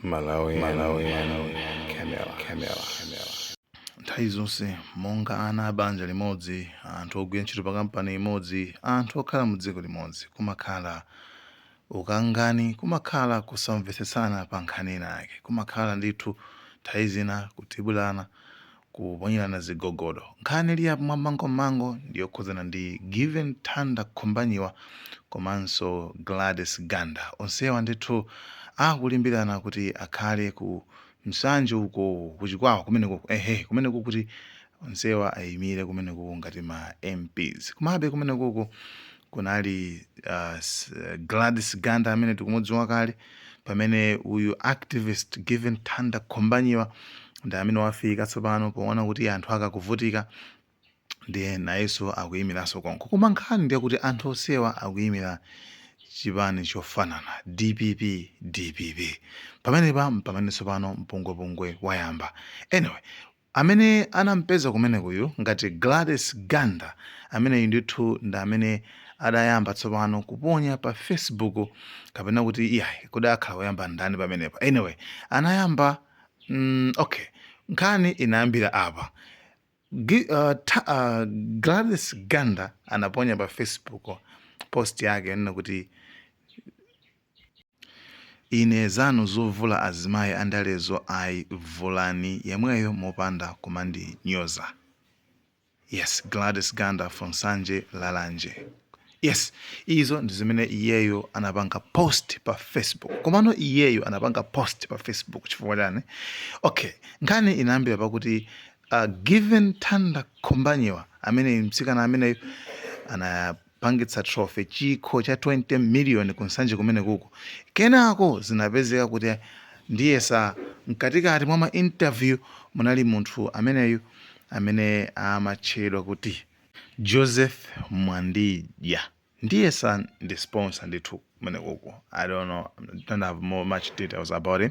Malawi, Camera. Nthawi zonse monga ana abanja limodzi, anthu ogwira ntchito pa kampani imodzi, anthu okhala mu dziko limodzi, kumakhala ukangani, kumakhala kusamvetsetsana pa nkhani inake, kumakhala ndithu nthawi zina kutibulana, kuponyerana zigogodo. Nkhani ili yapo mwammango ndiyokhudzana ndi Given Thanda Khumbanyiwa komanso Gladys Ganda. Onsewa ndithu akulimbirana kuti akhale ku msanje uko kuchikwawa kumeneko kuti onsewa ayimire kumeneko ngati ma MPs. Kumabe kumeneko kunali Gladys Ganda amene tikumudziwa kale, pamene uyu activist Given Thanda Khumbanyiwa ndi amene wafika tsopano poona kuti anthu akakuvutika ndiye nayenso akuyimiranso konko. Koma nkhani ndiye kuti anthu onsewa akuyimira chipani chofanana DPP. Pamene tsopano mpungwepungwe wayamba. Anyway, amene anampeza kumenekuyu ngati Gladys Ganda amene ndithu ndi amene adayamba tsopano kuponya pa Facebook kapena kuti iyayi kodi akhala woyamba ndani pamenepa. Anyway, anayamba nkhani inayambira apa. Gladys Ganda anaponya pa Facebook post yake nena kuti ine zanu zovula azimayi andalezo ayivulani yemweyo mopanda kumandinyoza. Yes, Gladys Ganda from Sanje Lalanje. Yes, izo ndi zimene iyeyo anapanga post pa Facebook. Komano iyeyo anapanga post pa Facebook chifukwa chani? Okay, nkhani inayambira pakuti Given Thanda Khumbanyiwa amene mtsikana amene anapangitsa trophy chikho cha 20 million kunsanje kumene kuko. Kenako zinapezeka kuti ndiye sa mkatikati mwa ma interview munali munthu ameneyu amene amatchedwa kuti Joseph Mwandija. Ndiye sa ndi sponsor ndithu kumene kuko. I don't have much details about him.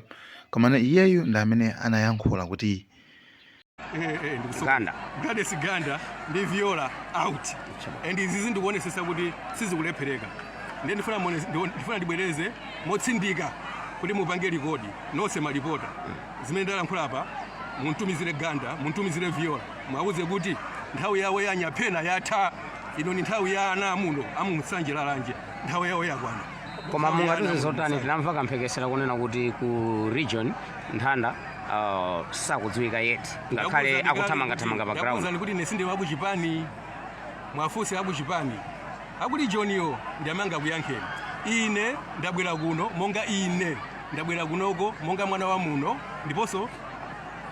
Komana iyeyu ndi amene anayankhula kuti Gladys Ganda ndi Viola out. And izi ndikuonesesa kuti sizikulephereka. Ndifuna ndibwereze motsindika kuti mupange rekodi nonse malipota. Zimene ndalankhula apa muntumizire Ganda, muntumizire Viola. Mwauze kuti nthawi yawo yanyaphena yatha. Ino ni nthawi ya ana amuno amusanje lalanje. Nthawi yawo yakwana. Koma mungatuze zotani tinamva kamphekesera kunena kuti ku region Nthanda sakudziwika yet ngakhale akuthamanga background. Ndakuzani kuti nesinde wabu chipani mwafusi abu chipani akuli Johniyo ndiyamanga kuyankheni. Ine ndabwera kuno monga ine ndabwera kunoko monga mwana wa muno ndiponso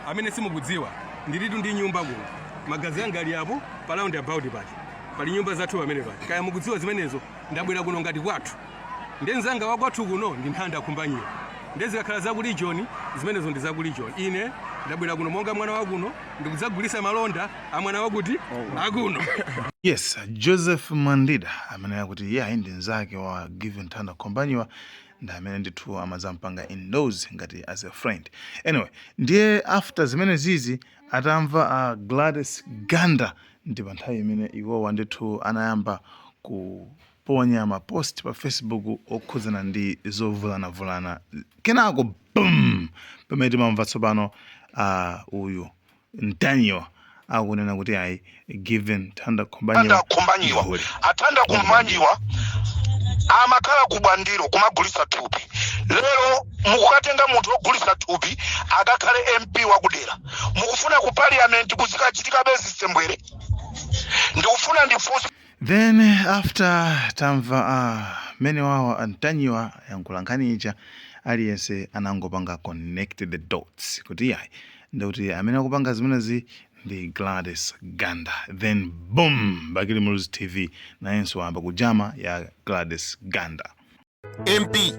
amene simukudziwa ndilitu ndi nyumba kuno. Magazi anga ali apo pa round about pati pali nyumba zathu amene pati kaya mukudziwa zimenezo. Ndabwera kuno ngati kwathu ndenzanga wakwathu kuno ndi Nthanda Khumbanyiwa. Ndezikakhala za ku region zimenezo ndi za ku region. Ine ndabwera kuno monga mwana wa kuno ndikudzagulisa malonda a mwana wakuti akuno. Yes, Joseph Mwandija amene akuti ndi nzake wa Given Thanda Khumbanyiwa ndi amene ndithu amazampanga endorse ngati as a friend. Anyway, ndiye after zimene zizi atamva Gladys Ganda ndi pa nthawi imene iwowa ndithu anayamba kuponya mapost pa Facebook okhudzana ndi zovulana. Kenako boom, pamene timamva tsopano uyu Ntanyiwa akunena kuti ayi Given Thanda Khumbanyiwa Thanda Khumbanyiwa amakhala kubwandiro kumagulisa thupi. Lero mukukatenga munthu ogulisa thupi akakhale MP wakudera. Mukufuna ku parliament kuzikachitika bezisembwere. Ndikufuna ndifunse. Then after tamva mene wawa Ntanyiwa yankhula nkhani ija aliyense anangopanga connect the dots kuti yayi ndikuti amene akupanga zimenezi ndi Gladys Ganda. Then boom, Bakili Muluzi TV nayenso wamba kujama ya Gladys Ganda. MP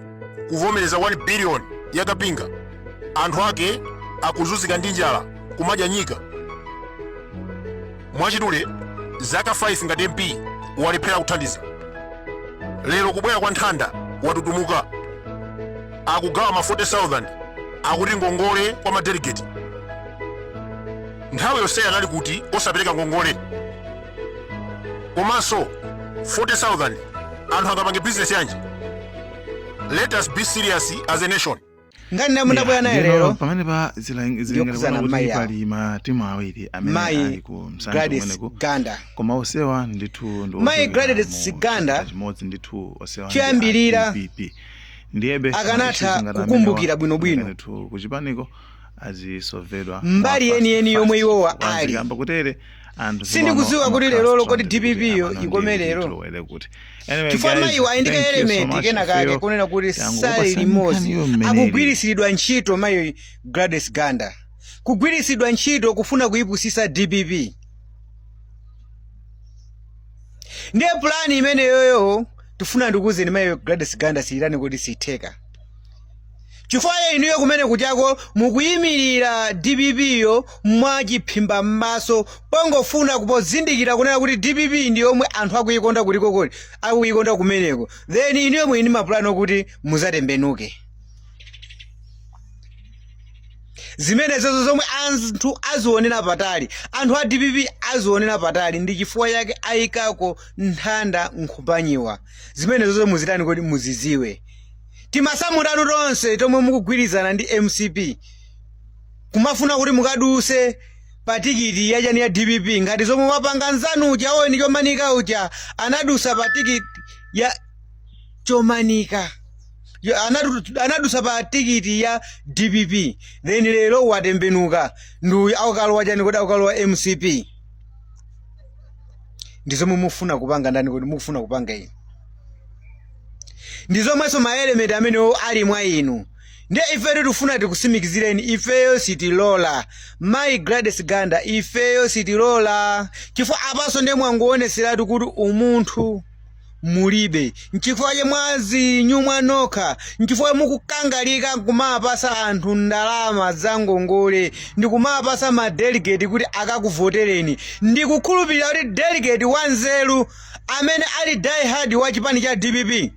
kuvomereza 1 billion yakapinga anthu ake akuzunzika ndi njala kumadya nyika. Mwachidule zaka 5 ngati MP walephera kuthandiza. Lero kubwera kwa Nthanda watutumuka akugawa ma 40,000 akuti ngongole kwa madelegate. Nthawi yonse anali kuti osapereka ngongole. Komanso 40,000 anthu angapange business yanji. Let us be serious as a nation. ngani namundabwera naye lero pamene pa zilengera kuti pali matimu awiri amene ali ku msanje umeneko koma osewa ndithu ndo Mai Gladys Ganda chimodzi ndithu osewa chiyambirira ndiyebe akanatha kukumbukira bwinobwino kuchipaniko azisovedwa mbali yeniyeni yomwe iwowa ali kutere sindikudziwa kuti lero kodi DPP yo ikomerero chifukwa mayiwa ayindika element kenakake kunena kuti sali limodzi akugwirisidwa ntchito mayi Gladys Ganda kugwirisidwa ntchito kufuna kuyipusisa DPP ndiye plani imene yoyo tifuna ndikuzeni mayi Gladys Ganda silirani kuti sitheka chifukwa inuyo kumene kuchako mukuyimirira DPP yo mwachiphimba m'maso pongofuna kupozindikira kunena kuti DPP ndi yomwe anthu akuyikonda kuliko kodi akuyikonda kumeneko then inuyo mwini maplano kuti muzatembenuke zimenezo zomwe anthu azionera patali anthu a DPP azionera patali ndi chifukwa chake ayikako nthanda nkhubanyiwa zimenezo zomwe muzitani kodi muziziwe timasamurano tonse tomwe mukugwirizana ndi MCP kumafuna kuti mukaduse patikiti yachani ya DPP ngati zomwe wapanga nzanu uja oni chomanika uja anadusa patikiti ya chomanika anadusa patikiti ya DPP then lero watembenuka nduyu akukalowa chani kuti akukalowa MCP ndizomwe mufuna kupanga ndani kuti mukufuna kupanga ino ndizomweso maelementi amene ali mwa inu ndiye ifeyo tifuna tikusimikizireni ifeyo sitilola Mai Gladys Ganda ifeyo sitilola chifukwa apaso ndiye mwangowoneseratu kuti umunthu mulibe nchifukwa che mwazi nyumwa nokha nchifukwa mukukangalika kumapasa anthu ndalama za ngongole ndi kumapasa ma delegate kuti akakuvotereni ndikukhulupirira kuti delegate wanzeru amene ali die hard wa chipani cha DPP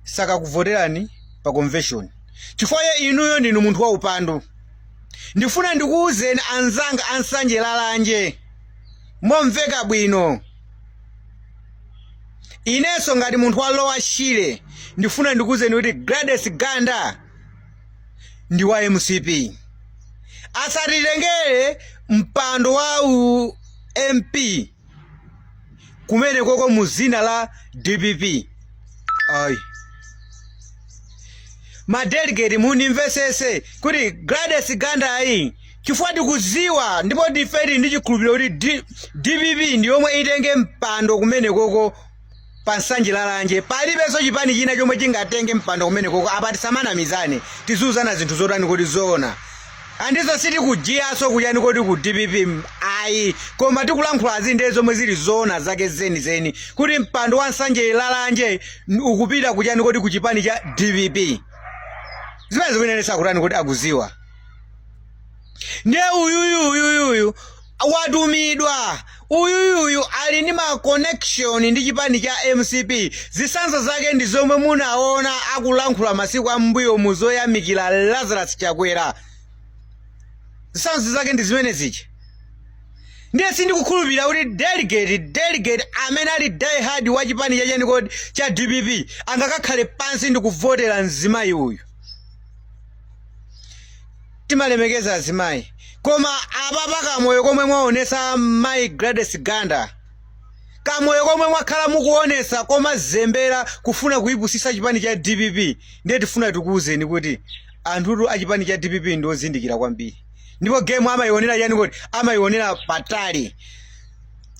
saka kuvoterani pa convention chifukwa inuyo ndinu munthu wa upandu ndifuna ndikuuzeni anzanga ansanje lalanje momveka bwino ineso ngati munthu wa Lower Shire ndifuna ndikuuzeni kuti Gladys Ganda ndi wa MCP asatilengere mpando wa MP kumene koko muzina la DPP ayi madelegate munimvesese kuti Gladys Ganda ayi chifukwa tikuziwa ndipo ndifeti ndi chikhulupiriro kuti DPP ndi yomwe itenge mpando kumene koko pansanje lalanje palibenso chipani china chomwe chingatenge mpando kumene koko apa tisamanamizane tizuzana zinthu zotani kuti zoona andizo siti kujiyaso kuyani kodi ku DPP ayi koma tikulankhula zinde zomwe zili zoona zake zeni kuti mpando wa nsanje lalanje ukupita kuyani kodi ku chipani cha DPP zimene zikuyenera kutani kuti akuziwa ndiye uyuyu watumidwa uyuyu ali ndi ma connection ndi chipani cha MCP zisanzo zake ndi zomwe munaona akulankhula masiku ambuyo muzoyamikira Lazarus Chakwera zisanzo zake ndi zimene zichi ndiye sindikukhulupirira kuti delegate amene ali die hard wa chipani cha chani kodi cha DPP angakakhale pansi ndi kuvotera mzimayi uyu timalemekeza azimayi koma apapa kamoyo komwe mwaonesa Mai Gladys Ganda kamoyo komwe mwakhala mukuonesa koma zembera kufuna kuyipusisa chipani cha DPP ndiye tifuna tikuuzeni kuti anthutu achipani cha DPP ndiozindikira kwambiri ndipo game amayionera yani kuti amayionera patali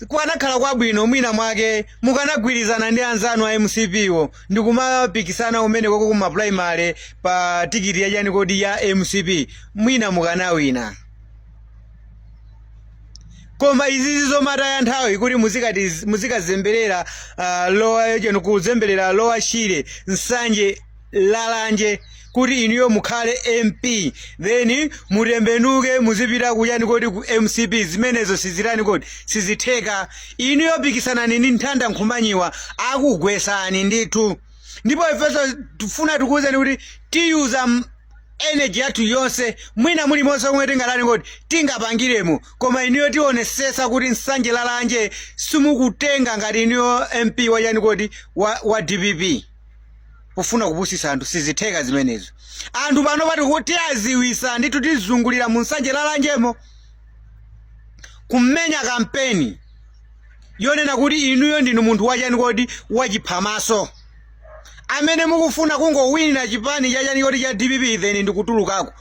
kwanakhala kwabwino mwina mwake mukanagwirizana ndi anzanu a MCP wo ndikumapikisana umene koko kuma primary pa tikiti ya yani kodi ya MCP mwina mukanawina koma izizi zomataya nthawi kuti muzikazemberera kuzemberera Lower Shire nsanje lalanje kuti inuyo mukhale MP then mutembenuke muzipita kuyani kodi ku MCP zimenezo sizirani kodi sizitheka inuyo pikisanani ndi nthanda nkhumanyiwa akugwesani ndithu ndipo ifeso tifuna tikuuzeni kuti tiyuza energy yathu yonse mwina muli monse komwe tingatani kodi tingapangiremo koma inuyo tionesesa kuti nsanje lalanje simukutenga ngati inuyo MP wachani kodi wa DPP kufuna kupusisa anthu sizitheka zimenezo. Anthu pano pati kuti aziwisa ndithu tizungulira mu nsanje lalanjemo kummenya kampeni yonena kuti inuyo ndinu munthu wachani kodi wachiphamaso amene mukufuna kungowinira chipani chachani kodi cha DPP then ndikutulukako.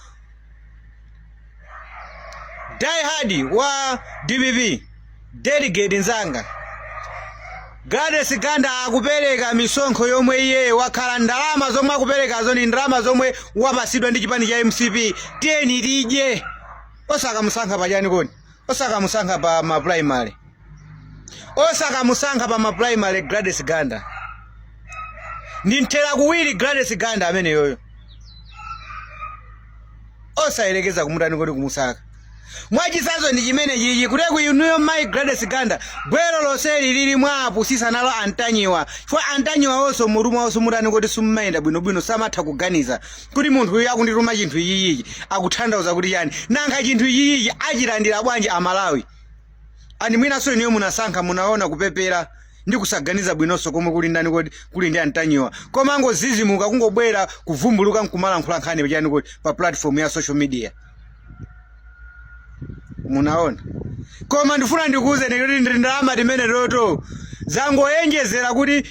Die hard wa DPP delegate nzanga Gladys Ganda akupereka misonkho yomwe iye wakhala ndalama zomwe akuperekazo ndi ndalama zomwe wapasidwa ndi chipani cha MCP. Tiyeni tidye osakamusankha pachani kodi, osakamusankha pa ma primary, osakamusankha pa ma primary. Gladys Ganda ndi mthera kuwiri. Gladys Ganda amene yoyo osayerekeza kumutani kodi kumusaka. Mwachisazo ndi chimene chichi kuteku inuyo mai Gladys Ganda bwero loseli lili mwapusisa nalo Antanyiwa chifukwa Antanyiwa onso muruma onso mutani kuti summayenda bwinobwino samatha kuganiza kuti munthu uyu akundituma chinthu ichichi akuthandauza kuti yani nanga chinthu ichichi achilandira bwanji Amalawi. Ani mwinaso inuyo munasankha munaona kupepera ndi kusaganiza bwinonso komwe kuli ndani kodi kuli ndi Antanyiwa koma ngozizimuka kungobwera kuvumbuluka nkumalankhula nkhani pachani kodi pa platform ya social media. Munaona koma ndifuna ndikuuze kuti ndalama timene loto zangoyenjezera kuti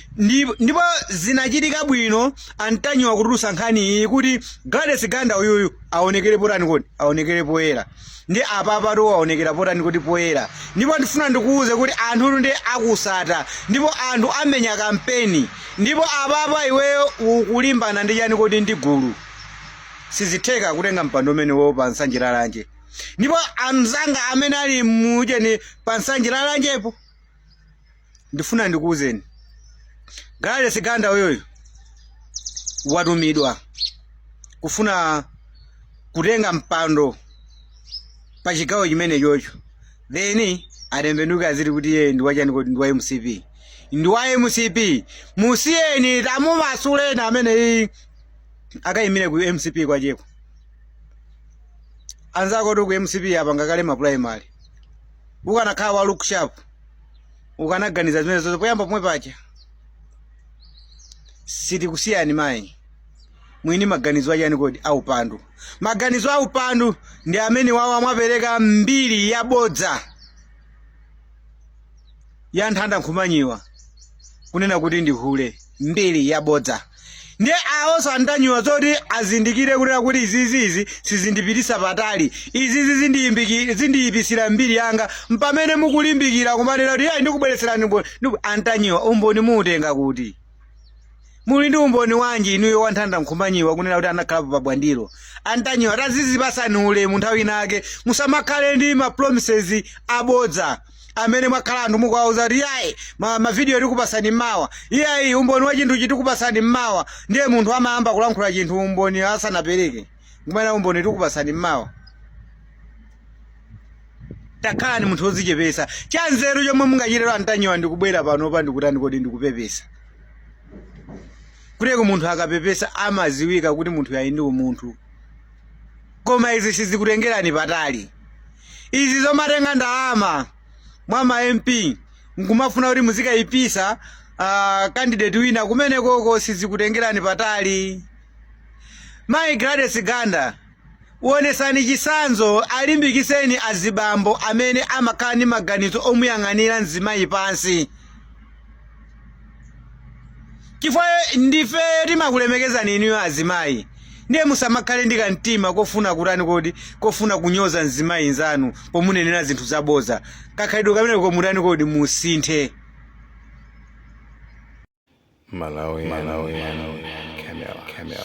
ndipo zinachitika bwino Antanyiwa kutulusa nkhani iyi kuti Gladys Ganda uyuyu aonekere potani kodi aonekere poyera ndi apapa to aonekera potani kuti poyera. Ndipo ndifuna ndikuuze kuti anthu ndi akusata ndipo anthu amenya kampeni ndipo apapa iweyo ukulimbana ndi chani kodi ndi gulu sizitheka kutenga mpando umene wo pa nsanje lalanje. Ndipo anzanga amene ali mujeni pa nsanje lalanjepo ndifuna ndikuuzeni Gladys Ganda uyoyo watumidwa kufuna kutenga mpando pa chigawo chimene chocho then atembenuka aziti kuti yeye ndi wachani kodi ndi wa MCP. Ndi wa MCP musiyeni tamumasuleni amene akayimire ku MCP kwa cheko. Anzako to ku MCP apa ngakale ma primary ukanakhala wa look sharp ukanaganiza zimene zozo poyamba pomwe pacha siti kusiyani mai mwini maganizo achani kodi au pandu. Maganizo au pandu ndi amene wawa mwapereka mbiri yabodza ya nthanda nkhumanyiwa kunena kuti ndi hule mbiri yabodza. Ndiye aoso Antanyiwa zoti azindikire kunena kuti izizizi sizindipitisa patali izizi zindiyipisira mbiri yanga mpamene mukulimbikira kumanena kuti yayi ndikubweretserani mboni. Antanyiwa umboni muutenga kuti muli ndi umboni wanji inuyo wa nthanda nkhumanyiwa kunena kuti anakhalapo pa bwandiro. Antanyiwa tazizipasani ulemu nthawi nake musamakhale ndi ma promises abodza amene mwakhala anthu mukawauza kuti yayi ma video tikupasani mawa yayi umboni wa chinthu chitikupasani mawa ndiye munthu amayamba kulankhula chinthu umboni asanapereke kumene umboni tikupasani mawa. Takhalani munthu wodzichepesa chanzeru chomwe mungachitero Antanyiwa ndikubwera panopa ndikutani kodi ndikupepesa kuteko munthu akapepesa amaziwika kuti munthu yayi ndi umunthu. Koma izi sizikutengerani patali izi zomatenga ndalama mwa ma MP nkumafuna kuti muzikayipisa candidate wina kumene koko sizikutengerani patali. Mai Gladys Ganda uonesani chisanzo alimbikiseni azibambo amene amakhala ndi maganizo omuyang'anira mzimayi pansi. Chifukwa ndife timakulemekezani inuyo azimayi ndiye musamakhale ndi kamtima kofuna kutani kodi kofuna kunyoza mzimayi nzanu pomunenera zinthu zaboza. Kakhalidwe kamene komutani kodi musinthe. Malawi. Camera.